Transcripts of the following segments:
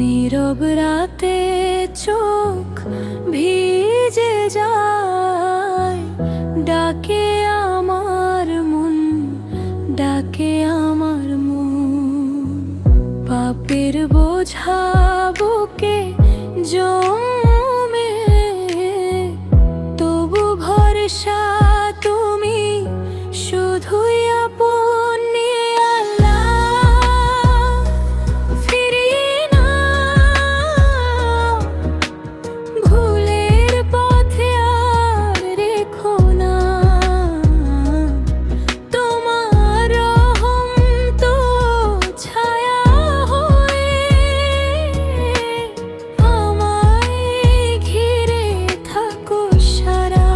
নীরব রাতে চোখ ভিজে যায়, ডাকে আমার মন, ডাকে আমার মন। পাপের বোঝা বুকে জমে, তবু ভরসা তুমি শুধুই আপন। নিয়ে আল্লাহ ফিরিয়ে নাও, ভুলের পথে আর রেখো না। তোমার রহম তো ছায়া হয়ে আমায় ঘিরে থাকো সারা।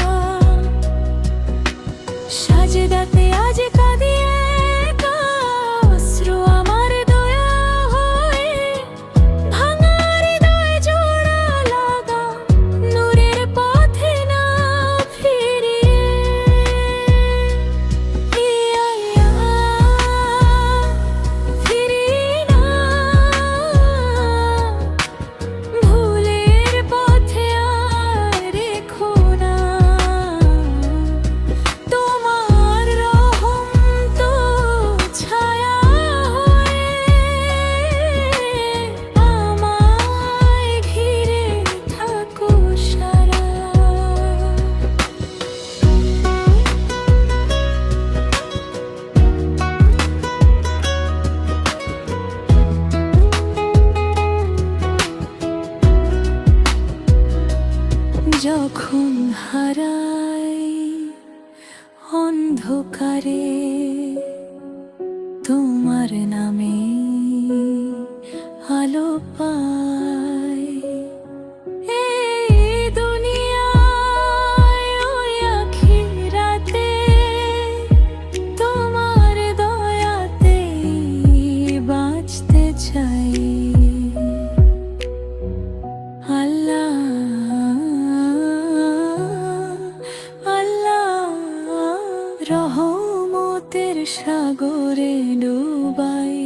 সাজদাতে আজ কাঁদি একা, অশ্রু আমার দয়া হয়ে। ভাঙা হৃদয় জোড়া লাগা, নূরের পথে না ফিরিয়ে। ইয়া ফিরিয়ে নাও, ভুলের পথে আর রেখো না। তোমার রহম তো ছায়া হয়ে আমায় ঘিরে থাকো সারা। যখন হারাই অন্ধকারে তোমার নামে আলো পাই, এই দুনিয়ায় ওই আখিরাতে তোমার দয়াতেই বাঁচতে চাই। আল্লাহ আল্লাহ, রহমতের সাগরে ডুবাই।